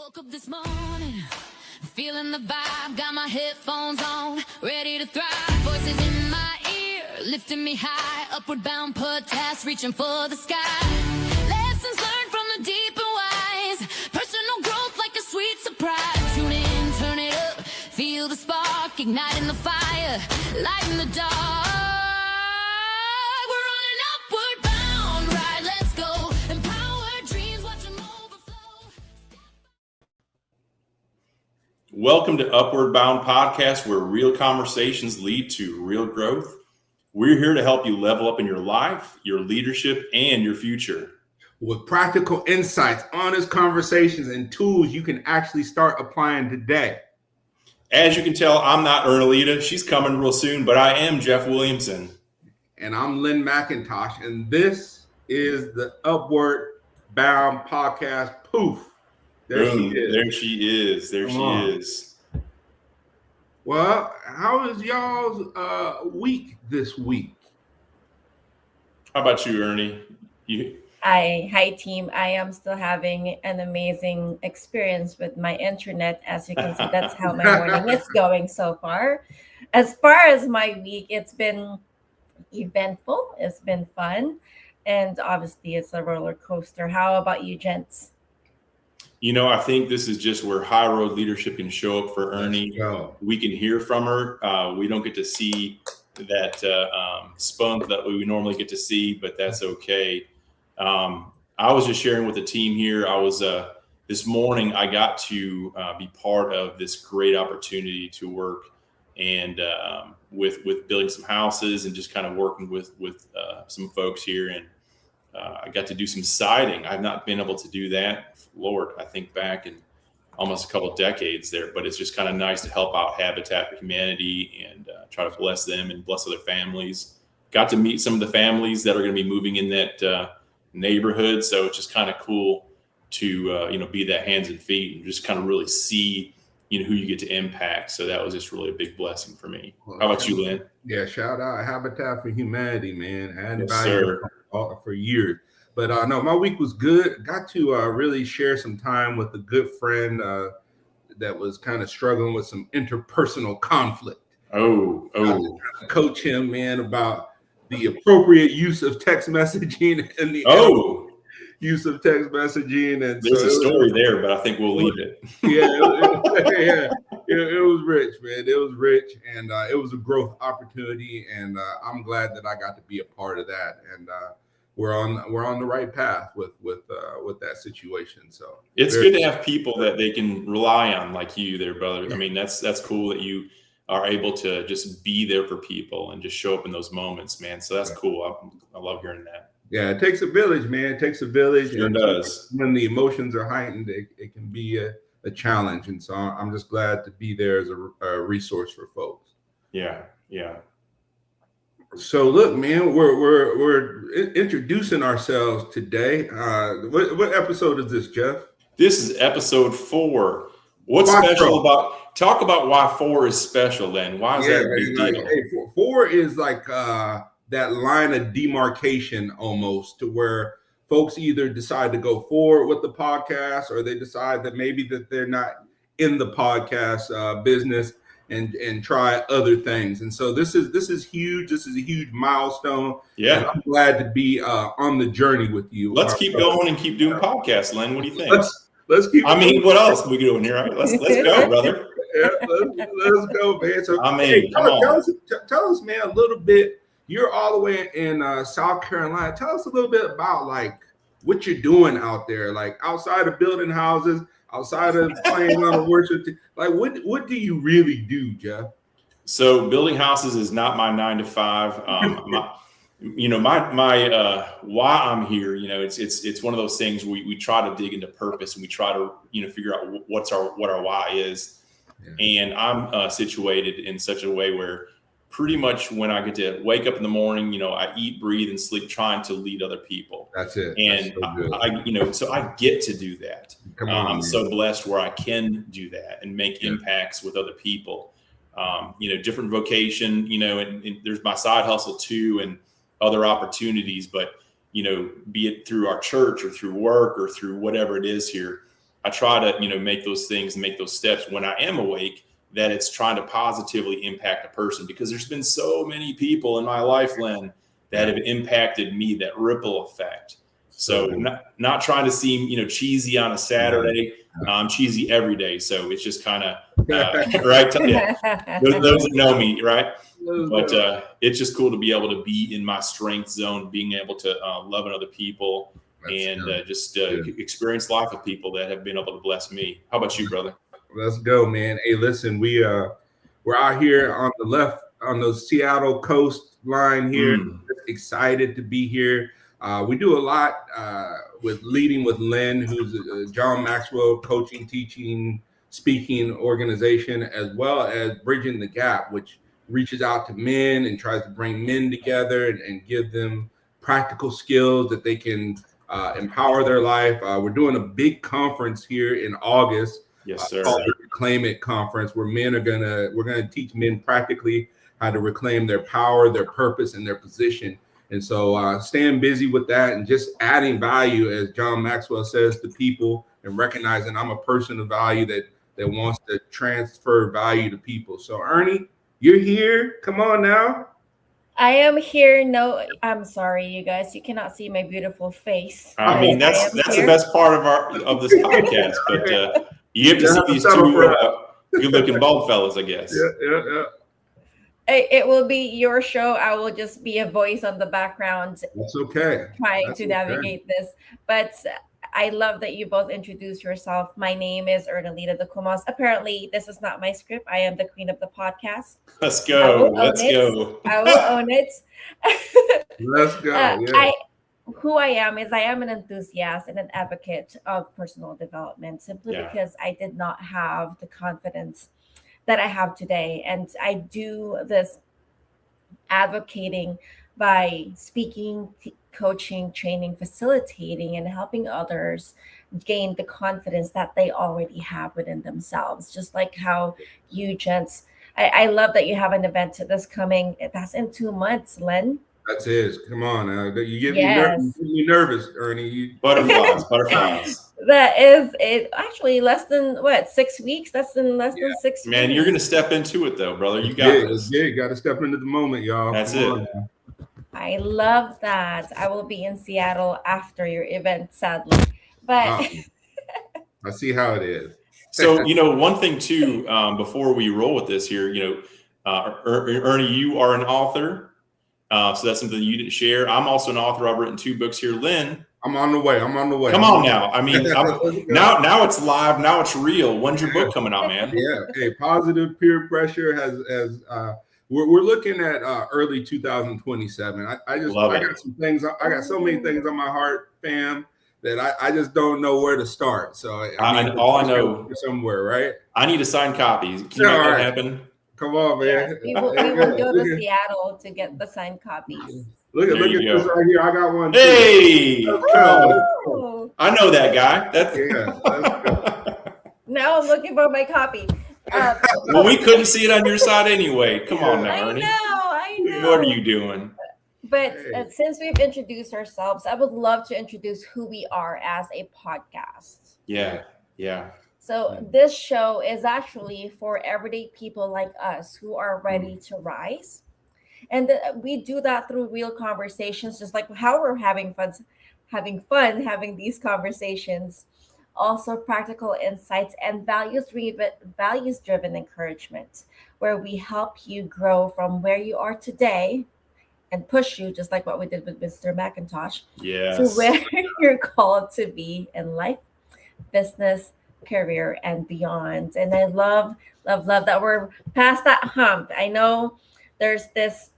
Woke up this morning, feeling the vibe, got my headphones on, ready to thrive. Voices in my ear, lifting me high, upward bound podcast, reaching for the sky. Lessons learned from the deep and wise, personal growth like a sweet surprise. Tune in, turn it up, feel the spark, igniting the fire, lighting the dark. Welcome to Upward Bound Podcast, where real conversations lead to real growth. We're here to help you level up in your life, your leadership, and your future. With practical insights, honest conversations, and tools you can actually start applying today. As you can tell, I'm not Ernie. She's coming real soon, but I am Jeff Williamson. And I'm McIntosh, and this is the Upward Bound Podcast. Poof. There she is. Well, how is y'all's week this week? How about you, Ernie? Hi, team. I am still having an amazing experience with my internet. As you can see, that's how my morning is going so far. As far as my week, it's been eventful. It's been fun. And obviously, it's a roller coaster. How about you, gents? You know, I think this is just where high road leadership can show up for Ernie. We can hear from her. We don't get to see that spunk that we normally get to see, but that's okay. I was just sharing with the team here. I was this morning, I got to be part of this great opportunity to work and with building some houses and just kind of working with some folks here. And I got to do some siding. I've not been able to do that. Lord, I think back in almost a couple of decades there, but it's just kind of nice to help out Habitat for Humanity and try to bless them and bless other families. Got to meet some of the families that are going to be moving in that neighborhood. So it's just kind of cool to, be that hands and feet and just kind of really see, who you get to impact. So that was just really a big blessing for me. How about you, Lynn? Yeah, shout out Habitat for Humanity, man. I hadn't Yes, sir. For years. But no, my week was good. Got to really share some time with a good friend that was kind of struggling with some interpersonal conflict. Coach him, man, about the appropriate use of text messaging and the use of text messaging. And there's a story there, but I think we'll leave it. It was rich, man. It was rich, and it was a growth opportunity, and I'm glad that I got to be a part of that. And we're on the right path with that situation. So it's good to have people that they can rely on, like you there, brother. I mean, that's cool that you are able to just be there for people and just show up in those moments, man. So that's cool. I love hearing that. Yeah, it takes a village, man. It takes a village. Sure does. When the emotions are heightened, it can be a challenge. And so I'm just glad to be there as a resource for folks. Yeah. So look, man, we're introducing ourselves today. What episode is this, Jeff? This is episode 4. What's special about? Talk about why 4 is special. Then why is that a big deal? Hey, 4 is like that line of demarcation almost, to where folks either decide to go forward with the podcast, or they decide that maybe that they're not in the podcast business. And try other things. And so this is huge. This is a huge milestone. Yeah. And I'm glad to be on the journey with you. Let's keep going and keep doing podcasts, Len. What do you think? Let's keep. What else are we doing here? Right? Let's go, brother. Yeah, let's go, man. So tell us, man, a little bit. You're all the way in South Carolina. Tell us a little bit about like what you're doing out there, like outside of building houses, outside of playing on a worship team. Like what do you really do, Jeff? So building houses is not my 9 to 5. My why I'm here, it's one of those things we try to dig into purpose, and we try to, figure out what our why is. Yeah. And I'm situated in such a way where pretty much when I get to wake up in the morning, I eat, breathe, and sleep trying to lead other people. That's it. And so I get to do that. I'm so blessed where I can do that and make impacts with other people. Different vocation, and there's my side hustle too, and other opportunities, but, be it through our church or through work or through whatever it is here, I try to, make those things, make those steps when I am awake, that it's trying to positively impact a person, because there's been so many people in my life, Len, that have impacted me, that ripple effect. So not trying to seem, cheesy on a Saturday. I'm cheesy every day. So it's just kind of, right. Yeah. Those that know me, right. But it's just cool to be able to be in my strength zone, being able to love other people, and just experience life with people that have been able to bless me. How about you, brother? Let's go, man. Hey, listen, we're out here on the left, on the Seattle coastline here. Excited to be here. We do a lot with leading with Lynn, who's a John Maxwell coaching, teaching, speaking organization, as well as Bridging the Gap, which reaches out to men and tries to bring men together and give them practical skills that they can empower their life. We're doing a big conference here in August. Yes, sir. Called the Reclaim It Conference, where we're gonna teach men practically how to reclaim their power, their purpose, and their position. And so staying busy with that and just adding value, as John Maxwell says, to people, and recognizing I'm a person of value that wants to transfer value to people. So Ernie, you're here. Come on now. I am here. No, I'm sorry, you guys. You cannot see my beautiful face. I mean, that's the best part of this podcast. But you have to see these two good-looking bald fellas, I guess. Yeah. It will be your show. I will just be a voice on the background. That's okay. Trying to navigate this. But I love that you both introduced yourself. My name is Ernie de Cumas. Apparently, this is not my script. I am the queen of the podcast. Let's go. Let's go. I will own it. Let's go. Who I am is I am an enthusiast and an advocate of personal development, simply because I did not have the confidence that I have today. And I do this advocating by speaking, coaching, training, facilitating, and helping others gain the confidence that they already have within themselves. Just like how you gents, I love that you have an event that's coming. That's in 2 months, Len. That's it. Come on now. You get me nervous, Ernie. Butterflies. That is it. Actually, less than 6 weeks? That's in less than 6 weeks. Man, you're going to step into it though, brother. You got this. Yeah, you got to step into the moment, y'all. That's it. I love that. I will be in Seattle after your event, sadly. But I see how it is. So, one thing too, before we roll with this here, Ernie, you are an author. So that's something you didn't share. I'm also an author. I've written 2 books here. Lynn, I'm on the way. Come on now. I mean, now it's live. Now it's real. When's your book coming out, man? Yeah. Hey, Positive Peer Pressure has we're looking at early 2027. I got some things. I got so many things on my heart, fam, that I just don't know where to start. So I know somewhere, right? I need a signed copy. Can you make that happen? Come on, man. We will go to Seattle to get the signed copies. Look at this right here. I got one. Hey, I know that guy. Now I'm looking for my copy. Well, we couldn't see it on your side anyway. Come on now, Ernie. I know. What are you doing? But since we've introduced ourselves, I would love to introduce who we are as a podcast. Yeah. So this show is actually for everyday people like us who are ready to rise. And we do that through real conversations, just like how we're having fun these conversations. Also practical insights and values-driven encouragement, where we help you grow from where you are today and push you, just like what we did with Mr. McIntosh, to where you're called to be in life, business, career, and beyond. And I love that we're past that hump. I know there's this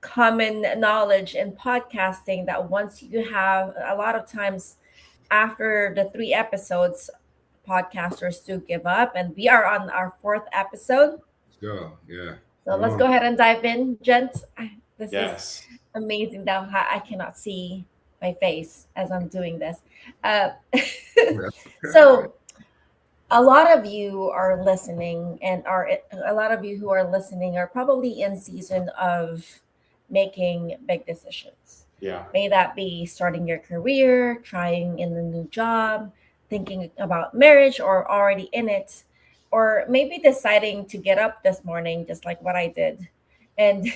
common knowledge in podcasting that once you have, a lot of times after the 3 episodes, podcasters do give up, and we are on our 4th episode. Let's go. Yeah. So let's go ahead and dive in, gents. This is amazing that I cannot see my face as I'm doing this. So a lot of you are listening, and a lot of you who are listening are probably in season of making big decisions. Yeah. May that be starting your career, trying in a new job, thinking about marriage or already in it, or maybe deciding to get up this morning, just like what I did. And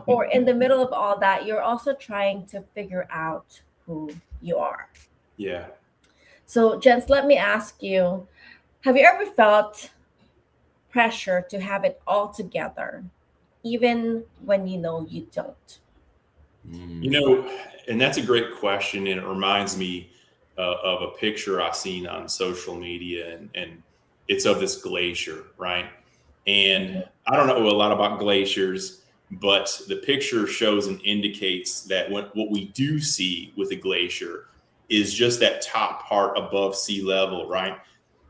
or in the middle of all that, you're also trying to figure out who you are. Yeah. So, Jens, let me ask you, have you ever felt pressure to have it all together, even when you know you don't? You know, and that's a great question. And it reminds me of a picture I seen on social media, and it's of this glacier, right? And I don't know a lot about glaciers, but the picture shows and indicates that what we do see with a glacier is just that top part above sea level, right?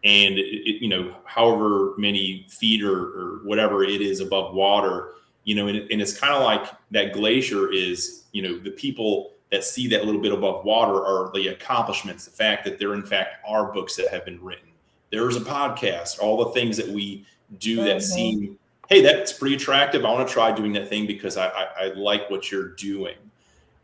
And you know, however many feet or whatever it is above water, you know, and it's kind of like that glacier is, you know, the people that see that little bit above water are the accomplishments, the fact that there in fact are books that have been written. There's a podcast, all the things that we do that seem, hey, that's pretty attractive. I want to try doing that thing because I like what you're doing.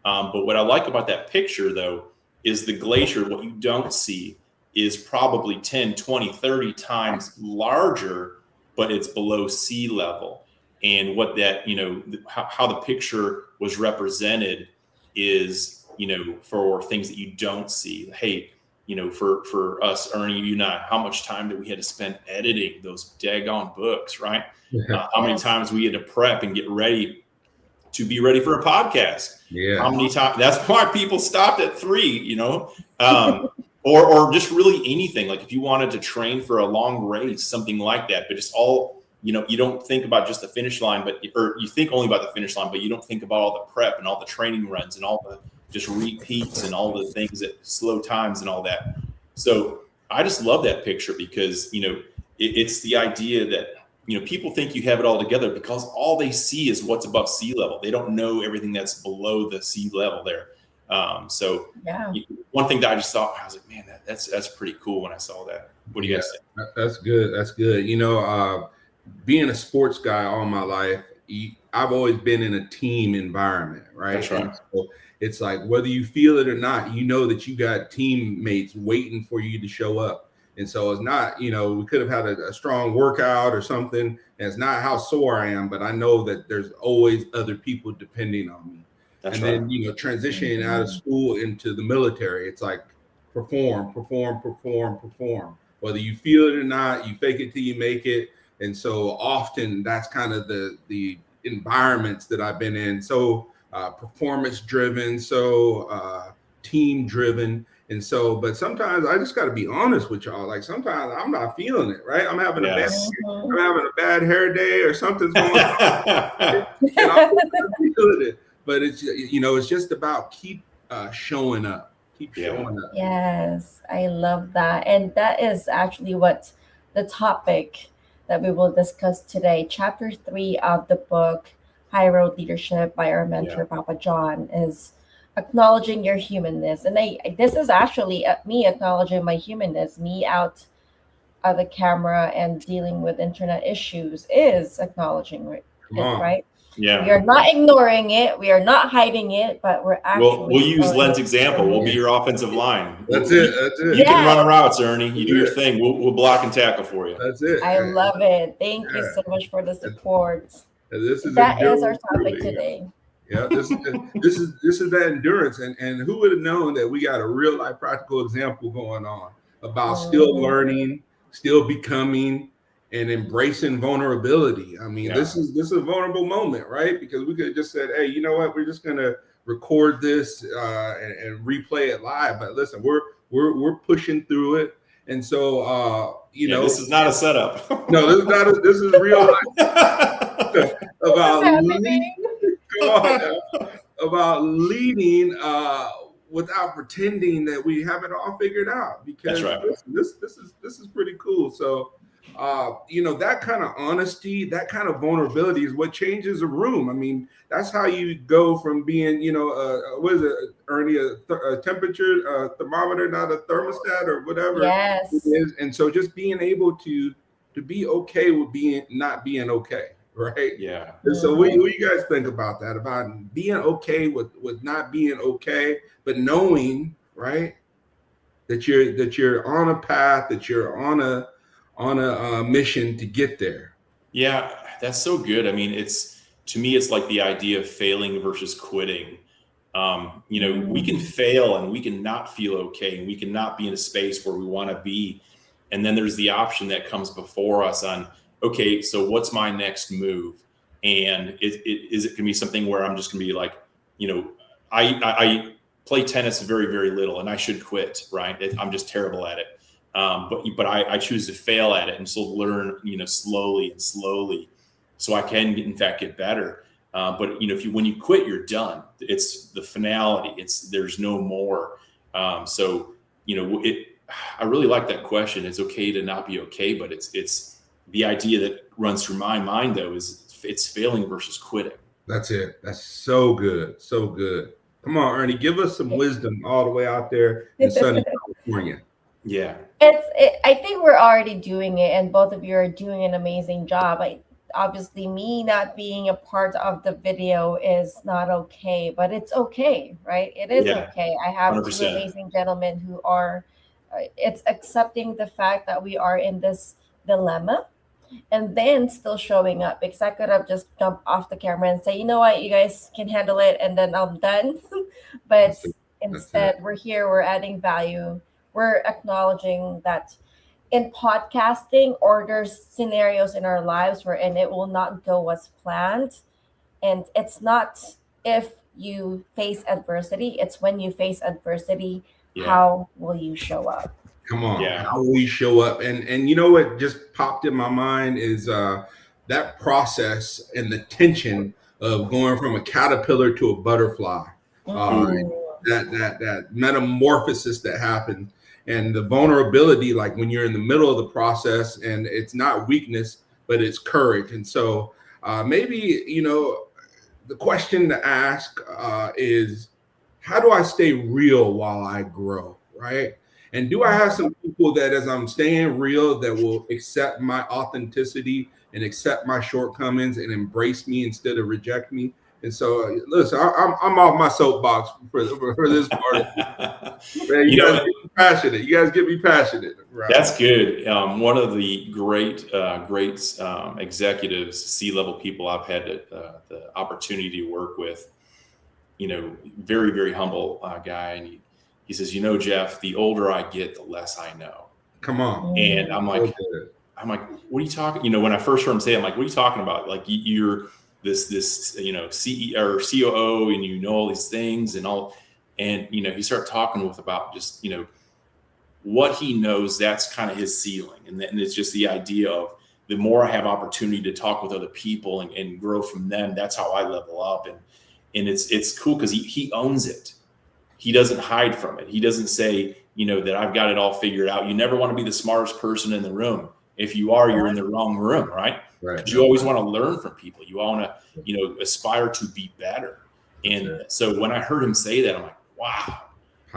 But what I like about that picture, though, is the glacier. What you don't see is probably 10, 20, 30 times larger, but it's below sea level. And what that, you know, how the picture was represented is, you know, for things that you don't see. Hey, you know, for us, Ernie, you and I, how much time did we had to spend editing those daggone books, right? How many times we had to prep and get ready to be ready for a podcast? Yeah. How many times? That's why people stopped at 3, you know, or just really anything. Like if you wanted to train for a long race, something like that, but just all, you know, you don't think about just the finish line, or you think only about the finish line, but you don't think about all the prep and all the training runs and all the just repeats and all the things that slow times and all that. So I just love that picture because, you know, it's the idea that, you know, people think you have it all together because all they see is what's above sea level. They don't know everything that's below the sea level there. So Yeah. One thing that I just thought, I was like, man, that's pretty cool when I saw that. What do you guys think? That's good. That's good. You know, being a sports guy all my life, I've always been in a team environment, right? That's right. So it's like whether you feel it or not, you know that you got teammates waiting for you to show up. And so it's not, you know, we could have had a strong workout or something, and it's not how sore I am, but I know that there's always other people depending on me. That's and right. then, you know, transitioning out of school into the military, it's like perform. Whether you feel it or not, you fake it till you make it. And so often that's kind of the environments that I've been in. So performance driven, so team driven. And so, but sometimes I just got to be honest with y'all. Like sometimes I'm not feeling it, right? I'm having a bad hair day or something's going on. And I'm not feeling it. But it's, you know, it's just about keep showing up. Keep showing up. Yes, I love that. And that is actually what the topic that we will discuss today. Chapter 3 of the book, High Road Leadership by our mentor, Papa John, is acknowledging your humanness. And this is actually me acknowledging my humanness, me out of the camera and dealing with internet issues is acknowledging it, right? Yeah. We are not ignoring it. We are not hiding it, but we're actually. We'll use Len's example. We'll be your offensive line. That's it. You can run routes, Ernie. You do your thing. We'll block and tackle for you. That's it. I love it. Thank you so much for the support. That is our topic today. Yeah, this is that endurance, and who would have known that we got a real life practical example going on about still learning, still becoming, and embracing vulnerability. I mean, this is a vulnerable moment, right? Because we could have just said, hey, you know what? We're just gonna record this and replay it live. But listen, we're pushing through it, and so you know, this is not a setup. No, this is not. This is real life about leading. Come on now, about leading without pretending that we have it all figured out. Because this is pretty cool. So. You know, that kind of honesty, that kind of vulnerability is what changes a room. I mean, that's how you go from being, you know, what is it, Ernie, a temperature thermometer, not a thermostat or whatever it is. And so just being able to be okay with not being okay, right? Yeah. And so what do you guys think about that? About being okay with not being okay, but knowing, right, that you're on a path, that you're on a mission to get there. Yeah, that's so good. I mean, to me, it's like the idea of failing versus quitting. We can fail and we can not feel okay, and we can not be in a space where we want to be. And then there's the option that comes before us on, okay, so what's my next move? And is it going to be something where I'm just going to be like, I play tennis very, very little, and I should quit, right? I'm just terrible at it. But I choose to fail at it and so learn, slowly and slowly, so I can in fact get better. But when you quit, you're done. It's the finality. There's no more. I really like that question. It's okay to not be okay, but it's the idea that runs through my mind though is it's failing versus quitting. That's it. That's so good. So good. Come on, Ernie, give us some wisdom all the way out there in sunny California. Yeah. I think we're already doing it, and both of you are doing an amazing job. Obviously, me not being a part of the video is not okay, but it's okay, right? It is okay. I have 100%. two amazing gentlemen who are, it's accepting the fact that we are in this dilemma and then still showing up, because I could have just jumped off the camera and say, you know what, you guys can handle it, and then I'm done. But instead, we're here, we're adding value. We're acknowledging that in podcasting, or there's scenarios in our lives wherein it will not go as planned. And it's not if you face adversity, it's when you face adversity, how will you show up? Come on, how will we show up? And you know what just popped in my mind is that process and the tension of going from a caterpillar to a butterfly. That metamorphosis that happens, and the vulnerability, like when you're in the middle of the process, and it's not weakness, but it's courage. And so maybe, the question to ask is, how do I stay real while I grow, right? And do I have some people that, as I'm staying real, that will accept my authenticity and accept my shortcomings and embrace me instead of reject me? And so, listen, I'm off my soapbox for this part. Man, you guys get me passionate. You guys get me passionate. Right? That's good. One of the great executives, C-level people I've had the opportunity to work with, very, very humble guy. And he says, Jeff, the older I get, the less I know. Come on. And I'm like, what are you talking? When I first heard him say it, I'm like, what are you talking about? Like you're this CEO or COO, and all these things and all. And, he started talking about just, what he knows, that's kind of his ceiling. And it's just the idea of the more I have opportunity to talk with other people and grow from them, that's how I level up. And it's cool because he owns it. He doesn't hide from it. He doesn't say, that I've got it all figured out. You never want to be the smartest person in the room. If you are, you're in the wrong room, right? Right. You always want to learn from people. You want to, aspire to be better. And so when I heard him say that, I'm like, wow,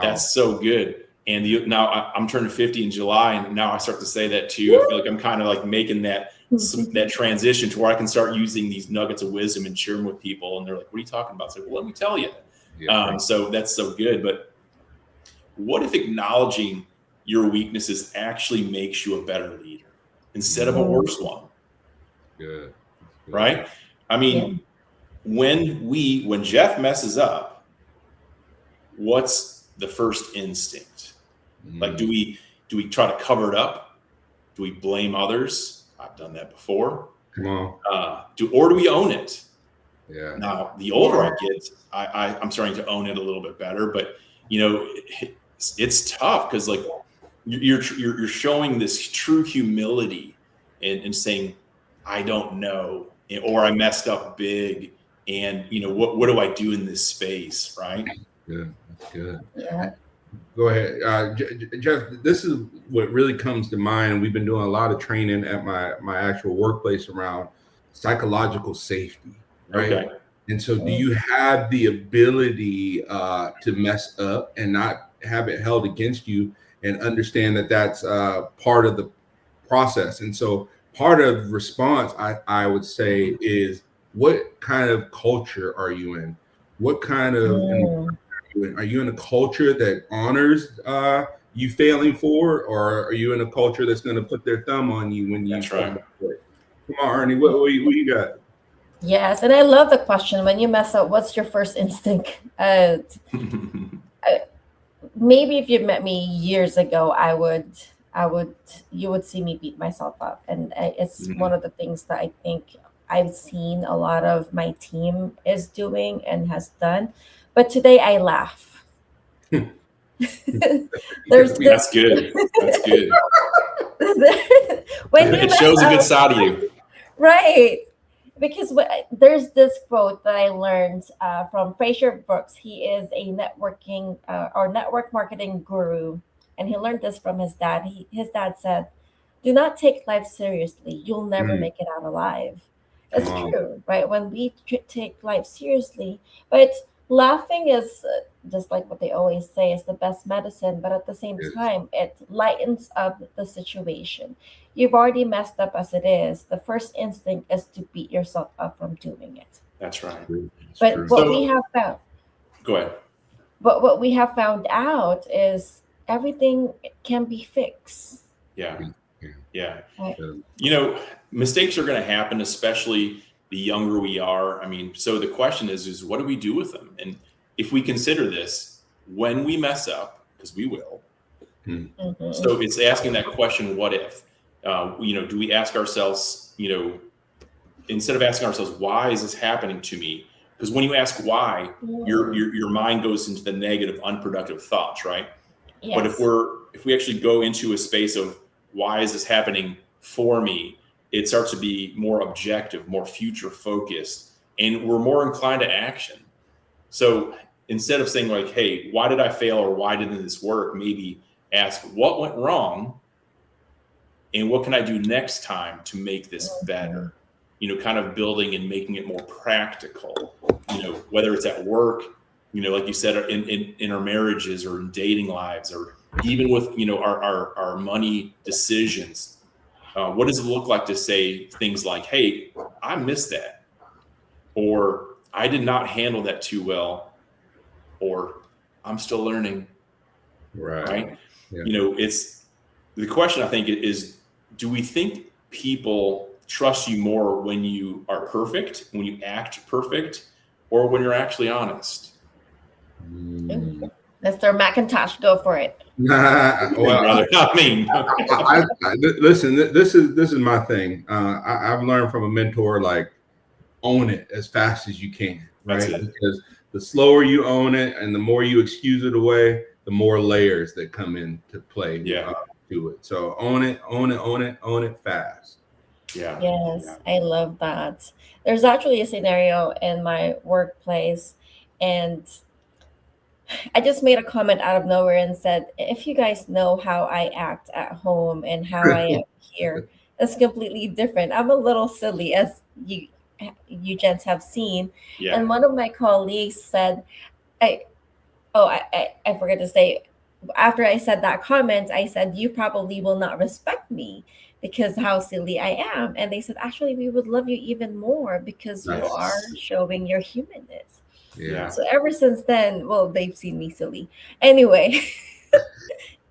that's so good. And now I'm turning 50 in July, and now I start to say that too. I feel like I'm kind of like making that transition to where I can start using these nuggets of wisdom and sharing with people. And they're like, what are you talking about? So, well, let me tell you. So that's so good. But what if acknowledging your weaknesses actually makes you a better leader instead of a worse one? Good. Right? I mean, when Jeff messes up, what's the first instinct? Like, do we try to cover it up? Do we blame others? I've done that before. Come on. Do we own it? Yeah. Now, the older I get, I'm starting to own it a little bit better, but it's tough because like you're showing this true humility and saying, I don't know, or I messed up big, and what do I do in this space, right? Good. That's good. Yeah. Go ahead, Jeff. This is what really comes to mind. We've been doing a lot of training at my actual workplace around psychological safety, right? Okay. And so, do you have the ability to mess up and not have it held against you, and understand that that's part of the process? And so, part of response, I would say, is what kind of culture are you in? What kind of are you in a culture that honors you failing for, or are you in a culture that's going to put their thumb on you when you? That's right. Come on, Ernie, what you got? Yes, and I love the question. When you mess up, what's your first instinct? Maybe if you met me years ago, you would see me beat myself up, and it's one of the things that I think I've seen a lot of my team is doing and has done. But today I laugh. That's good. That's good. When it shows a good side of you, right? Because there's this quote that I learned from Fraser Brooks. He is a networking or network marketing guru, and he learned this from his dad. His dad said, "Do not take life seriously. You'll never make it out alive." It's true, right? When we take life seriously, but laughing is just like what they always say, is the best medicine. But at the same time, it lightens up the situation. You've already messed up as it is. The first instinct is to beat yourself up from doing it. That's right. But what we have found. Go ahead. But what we have found out is everything can be fixed. Yeah. Right. Mistakes are going to happen, especially the younger we are. I mean, so the question is what do we do with them? And if we consider this, when we mess up, because we will, so it's asking that question, what if? Do we ask ourselves, instead of asking ourselves, why is this happening to me? Because when you ask why, your mind goes into the negative, unproductive thoughts, right? Yes. But if we actually go into a space of why is this happening for me, it starts to be more objective, more future focused, and we're more inclined to action. So instead of saying like, hey, why did I fail, or why didn't this work? Maybe ask what went wrong and what can I do next time to make this better? Kind of building and making it more practical, whether it's at work, like you said, in our marriages or in dating lives, or even with, our money decisions. What does it look like to say things like, hey, I missed that, or I did not handle that too well, or I'm still learning. Right? Yeah. It's the question, I think, is, do we think people trust you more when you are perfect, when you act perfect, or when you're actually honest? Mr. McIntosh, go for it. Listen, this is my thing. I've learned from a mentor, like, own it as fast as you can, right? Because the slower you own it and the more you excuse it away, the more layers that come into play to it. So own it fast. Yeah. Yes, I love that. There's actually a scenario in my workplace, and I just made a comment out of nowhere and said, if you guys know how I act at home and how I am here, it's completely different. I'm a little silly, as you gents have seen. Yeah. And one of my colleagues said, I forgot to say, after I said that comment, I said, you probably will not respect me because how silly I am. And they said, actually, we would love you even more because you are showing your humanness. Yeah. So ever since then, well, they've seen me silly. Anyway,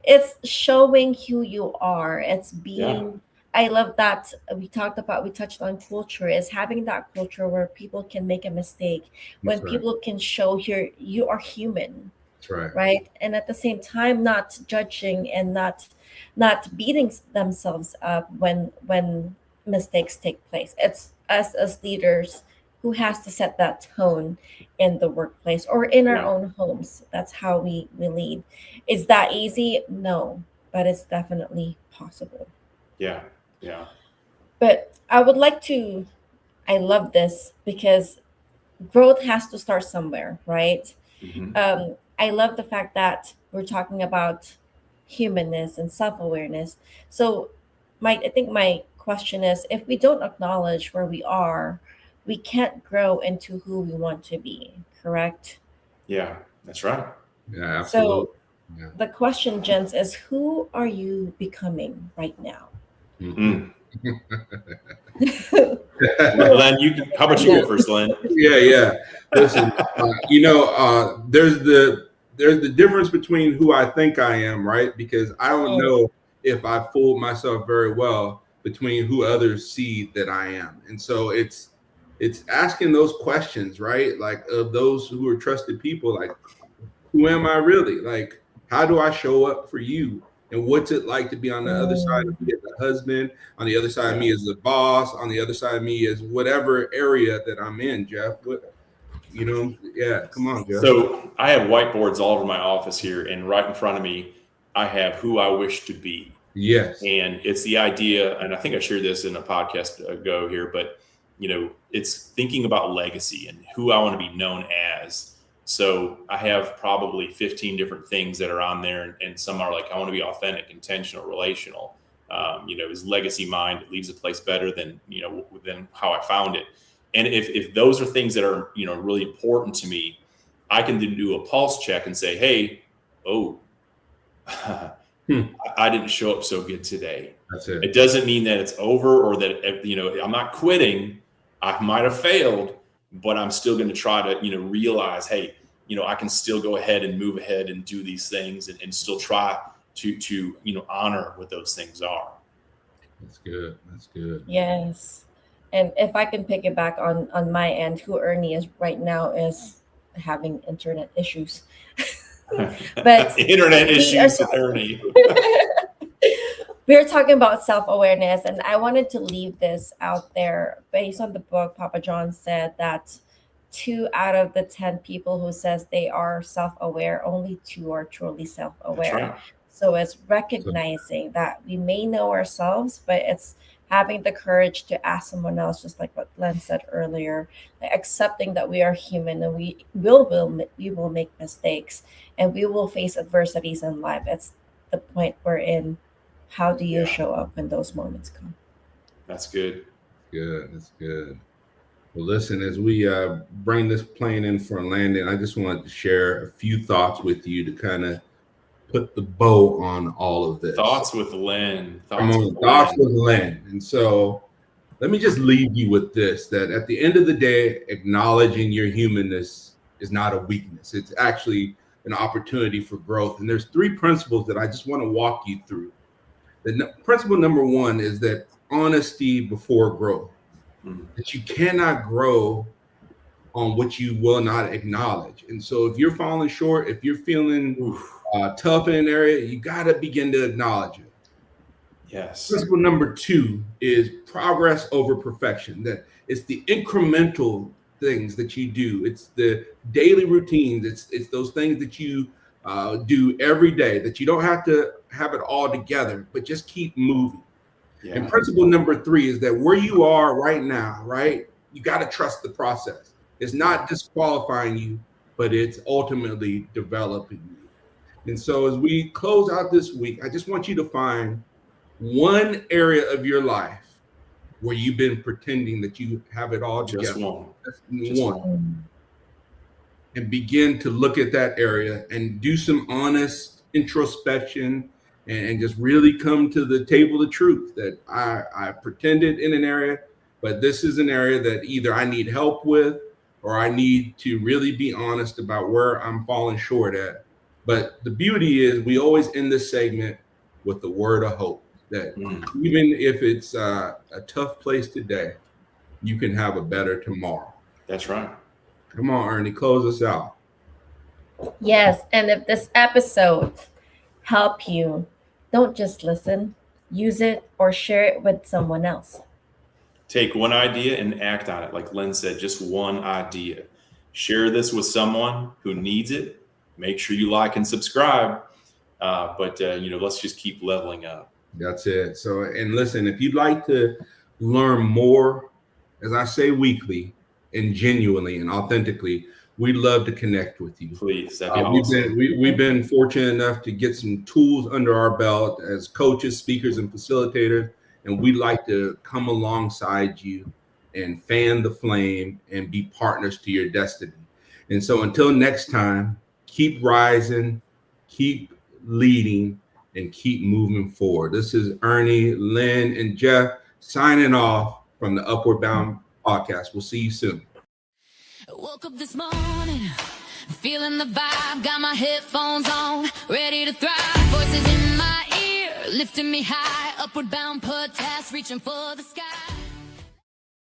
it's showing who you are. It's being, I love that we touched on culture, is having that culture where people can make a mistake, when people can show you are human. That's right. Right. And at the same time, not judging and not beating themselves up when mistakes take place. It's us as leaders who has to set that tone in the workplace or in our own homes. That's how we lead. Is that easy? No, but it's definitely possible. Yeah. But I love this because growth has to start somewhere, right? Mm-hmm. I love the fact that we're talking about humanness and self-awareness. So I think my question is, if we don't acknowledge where we are, we can't grow into who we want to be, correct? Yeah, that's right. Yeah, absolutely. So the question, gents, is who are you becoming right now? Mm-hmm. Len, how about you go first, Len? Yeah. Listen, there's there's the difference between who I think I am, right? Because I don't know if I fooled myself very well between who others see that I am. And so it's asking those questions, right? Like of those who are trusted people, like, who am I really? Like, how do I show up for you? And what's it like to be on the other side of me as a husband, on the other side of me as a boss, on the other side of me as whatever area that I'm in, Jeff? Come on, Jeff. So I have whiteboards all over my office here, and right in front of me, I have who I wish to be. Yes. And it's the idea, and I think I shared this in a podcast ago here, but it's thinking about legacy and who I want to be known as. So I have probably 15 different things that are on there, and some are like, I want to be authentic, intentional, relational. Is legacy mind? It leaves a place better than how I found it. And if those are things that are really important to me, I can then do a pulse check and say, hey, I didn't show up so good today. That's it. It doesn't mean that it's over or that I'm not quitting. I might have failed, but I'm still going to try to realize, hey, I can still go ahead and move ahead and do these things and still try to honor what those things are. That's good. That's good. Yes. And if I can pick it back on my end, who Ernie is right now is having internet issues. But internet issues with Ernie. We're talking about self-awareness, and I wanted to leave this out there based on the book. Papa John said that 2 out of the 10 people who says they are self-aware, only 2 are truly self-aware. Right. So it's recognizing that we may know ourselves, but it's having the courage to ask someone else, just like what Len said earlier, like accepting that we are human and we will make mistakes and we will face adversities in life. It's the point we're in. How do you show up when those moments come? That's good. Good. That's good. Well, listen, as we bring this plane in for a landing, I just wanted to share a few thoughts with you to kind of put the bow on all of this. Thoughts with Len. Thoughts with Len. And so let me just leave you with this, that at the end of the day, acknowledging your humanness is not a weakness. It's actually an opportunity for growth. And there's 3 principles that I just want to walk you through. Principle number 1 is that honesty before growth. That you cannot grow on what you will not acknowledge. And so if you're falling short, if you're feeling tough in an area, you got to begin to acknowledge it. Yes. Principle number 2 is progress over perfection. That it's the incremental things that you do. It's the daily routines. It's those things that you do every day, that you don't have to have it all together, but just keep moving. Yeah. And principle number 3 is that where you are right now, right, you got to trust the process. It's not disqualifying you, but it's ultimately developing you. And so as we close out this week, I just want you to find one area of your life where you've been pretending that you have it all together. Just one. And begin to look at that area and do some honest introspection and just really come to the table of truth that I pretended in an area, but this is an area that either I need help with or I need to really be honest about where I'm falling short at. But the beauty is we always end this segment with the word of hope, that even if it's a tough place today, you can have a better tomorrow. That's right. Come on, Ernie, close us out. Yes, and if this episode helped you, don't just listen, use it or share it with someone else. Take one idea and act on it. Like Len said, just one idea. Share this with someone who needs it. Make sure you like and subscribe. But let's just keep leveling up. That's it. So, and listen, if you'd like to learn more, as I say weekly and genuinely and authentically, we'd love to connect with you. Please, that'd be awesome. We've been fortunate enough to get some tools under our belt as coaches, speakers, and facilitators, and we'd like to come alongside you and fan the flame and be partners to your destiny. And so until next time, keep rising, keep leading, and keep moving forward. This is Ernie, Lynn, and Jeff signing off from the Upward Bound podcast. We'll see you soon. Woke up this morning feeling the vibe, got my headphones on, ready to thrive. Voices in my ear, lifting me high, upward bound, put tasks, reaching for the sky.